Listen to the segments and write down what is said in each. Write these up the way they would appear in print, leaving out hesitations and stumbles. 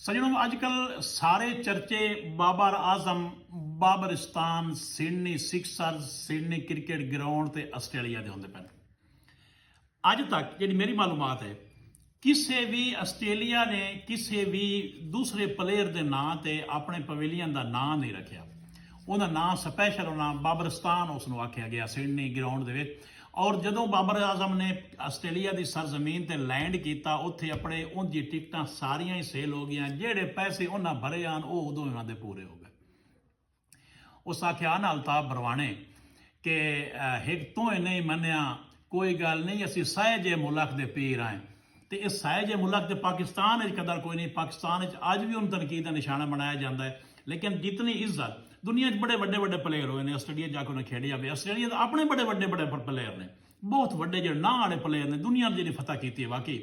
ਸੱਜਣੋ ਅੱਜਕੱਲ ਸਾਰੇ ਚਰਚੇ ਬਾਬਰ ਆਜ਼ਮ, ਬਾਬਰਿਸਤਾਨ, ਸਿਡਨੀ ਸਿਕਸਰਸ, ਸਿਡਨੀ ਕ੍ਰਿਕਟ ਗਰਾਊਂਡ ਤੇ ਆਸਟ੍ਰੇਲੀਆ ਦੇ ਹੁੰਦੇ ਪਏ। ਅੱਜ ਤੱਕ ਜਿਹੜੀ ਮੇਰੀ ਮਾਲੂਮਾਤ ਹੈ, ਕਿਸੇ ਵੀ ਆਸਟ੍ਰੇਲੀਆ ਨੇ ਕਿਸੇ ਵੀ ਦੂਸਰੇ ਪਲੇਅਰ ਦੇ ਨਾਂ ਤੇ ਆਪਣੇ ਪਵੇਲੀਅਨ ਦਾ ਨਾਂ ਨਹੀਂ ਰੱਖਿਆ। ਉਹਦਾ ਨਾਂ ਸਪੈਸ਼ਲ ਉਹਨਾਂ ਬਾਬਰਿਸਤਾਨ ਉਸ ਨੂੰ ਆਖਿਆ ਗਿਆ ਸਿਡਨੀ ਗਰਾਊਂਡ ਦੇ ਵਿੱਚ। ਔਰ ਜਦੋਂ ਬਾਬਰ ਆਜ਼ਮ ਨੇ ਆਸਟ੍ਰੇਲੀਆ ਦੀ ਸਰਜ਼ਮੀਨ ਤੇ ਲੈਂਡ ਕੀਤਾ, ਉੱਥੇ ਆਪਣੇ ਉਹਦੀ ਟਿਕਟਾਂ ਸਾਰੀਆਂ ਹੀ ਸੇਲ ਹੋ ਗਈਆਂ। ਜਿਹੜੇ ਪੈਸੇ ਉਹਨਾਂ ਭਰੇ ਆਣ ਉਹ ਉਦੋਂ ਉਹਨਾਂ ਦੇ ਪੂਰੇ ਹੋ ਗਏ। ਉਸ ਆਖਿਆ ਨਾਲ ਤਾਂ ਬਰਵਾਣੇ ਕਿ ਹਿਕ ਤੋਂ ਹੀ ਨਹੀਂ ਮੰਨਿਆ, ਕੋਈ ਗੱਲ ਨਹੀਂ, ਅਸੀਂ ਸਹਿਜੇ ਮੁਲਕ ਦੇ ਪੀਰ ਆਏ। ਤੇ ਇਹ ਸਹਿਜੇ ਮੁਲਕ ਦੇ ਪਾਕਿਸਤਾਨ ਵਿੱਚ ਕਦਰ ਕੋਈ ਨਹੀਂ। ਪਾਕਿਸਤਾਨ ਵਿੱਚ ਅੱਜ ਵੀ ਉਹਨੂੰ ਤਨਕੀਦ ਦਾ ਨਿਸ਼ਾਨਾ ਬਣਾਇਆ ਜਾਂਦਾ ਹੈ। ਲੇਕਿਨ ਜਿਤਨੀ ਇੱਜ਼ਤ ਦੁਨੀਆ 'ਚ ਬੜੇ ਵੱਡੇ ਪਲੇਅਰ ਹੋਏ ਨੇ, ਆਸਟ੍ਰੇਲੀਆ ਜਾ ਕੇ ਉਹਨੇ ਖੇਡਿਆ ਵੇ। ਆਸਟ੍ਰੇਲੀਆ ਦੇ ਆਪਣੇ ਬੜੇ ਪਲੇਅਰ ਨੇ, ਬਹੁਤ ਵੱਡੇ ਜਿਹੜੇ ਨਾਂ ਵਾਲੇ ਪਲੇਅਰ ਨੇ, ਦੁਨੀਆ ਦੀ ਜਿਹੜੀ ਫਤਹ ਕੀਤੀ ਹੈ ਵਾਕਈ।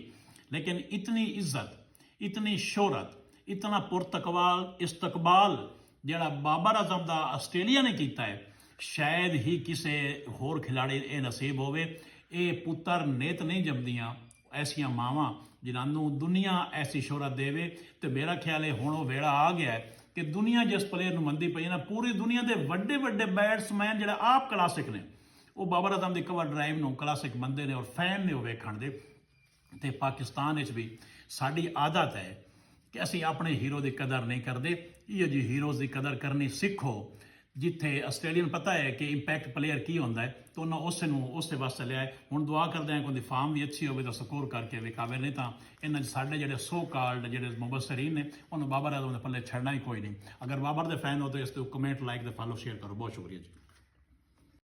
ਲੇਕਿਨ ਇਤਨੀ ਇੱਜ਼ਤ, ਇਤਨੀ ਸ਼ੋਹਰਤ, ਇਤਨਾ ਪੁਰਤਕਵਾਲ ਇਸਤਕਬਾਲ ਜਿਹੜਾ ਬਾਬਰ ਆਜ਼ਮ ਦਾ ਆਸਟ੍ਰੇਲੀਆ ਨੇ ਕੀਤਾ ਹੈ, ਸ਼ਾਇਦ ਹੀ ਕਿਸੇ ਹੋਰ ਖਿਲਾੜੀ ਇਹ ਨਸੀਬ ਹੋਵੇ। ਇਹ ਪੁੱਤਰ ਨੇਤ ਨਹੀਂ ਜੰਮਦੀਆਂ ਐਸੀਆਂ ਮਾਵਾਂ ਜਿਨ੍ਹਾਂ ਨੂੰ ਦੁਨੀਆ ਐਸੀ ਸ਼ੋਹਰਤ ਦੇਵੇ। ਤੇ ਮੇਰਾ ਖਿਆਲ ਹੈ ਹੁਣ ਉਹ ਵੇਲਾ ਆ ਗਿਆ ਹੈ ਕਿ ਦੁਨੀਆ ਜਿਸ ਪਲੇਅਰ ਨੂੰ ਮੰਨਦੀ ਪਈ ਨਾ, ਪੂਰੀ ਦੁਨੀਆ ਦੇ ਵੱਡੇ ਬੈਟਸਮੈਨ ਜਿਹੜੇ ਆਪ ਕਲਾਸਿਕ ਨੇ, ਉਹ ਬਾਬਰ ਆਜ਼ਮ ਦੀ ਕਵਰ ਡਰਾਈਵ ਨੂੰ ਕਲਾਸਿਕ ਮੰਨਦੇ ਨੇ ਔਰ ਫੈਨ ਨੇ ਉਹ ਵੇਖਣ ਦੇ। ਤੇ ਪਾਕਿਸਤਾਨ ਵਿੱਚ ਵੀ ਸਾਡੀ ਆਦਤ ਹੈ ਕਿ ਅਸੀਂ ਆਪਣੇ ਹੀਰੋ ਦੀ ਕਦਰ ਨਹੀਂ ਕਰਦੇ। ਇਹ ਜਿਹੀ ਹੀਰੋਜ਼ ਦੀ ਕਦਰ ਕਰਨੀ ਸਿੱਖੋ। ਜਿੱਥੇ ਆਸਟ੍ਰੇਲੀਆ ਨੂੰ ਪਤਾ ਹੈ ਕਿ ਇੰਪੈਕਟ ਪਲੇਅਰ ਕੀ ਹੁੰਦਾ ਹੈ, ਤਾਂ ਉਹਨਾਂ ਉਸੇ ਵਾਸਤੇ ਲਿਆ ਹੈ। ਹੁਣ ਦੁਆ ਕਰਦੇ ਹਾਂ ਕਿ ਉਹਦੀ ਫਾਰਮ ਵੀ ਅੱਛੀ ਹੋਵੇ ਤਾਂ ਸਕੋਰ ਕਰਕੇ ਵਿਖਾਵੇ, ਨਹੀਂ ਤਾਂ ਇਹਨਾਂ 'ਚ ਸਾਡੇ ਜਿਹੜੇ ਸੋ ਕਾਲਡ ਜਿਹੜੇ ਮੁਬਸਰੀਨ ਨੇ ਉਹਨੂੰ ਬਾਬਰ ਆਜ਼ਮ ਦੇ ਪੱਲੇ ਛੱਡਣਾ ਹੀ ਕੋਈ ਨਹੀਂ। ਅਗਰ ਬਾਬਰ ਦੇ ਫੈਨ ਹੋ ਤਾਂ ਇਸ ਤੋਂ ਕਮੈਂਟ, ਲਾਈਕ ਤੇ ਫਾਲੋ, ਸ਼ੇਅਰ ਕਰੋ। ਬਹੁਤ ਸ਼ੁਕਰੀਆ ਜੀ।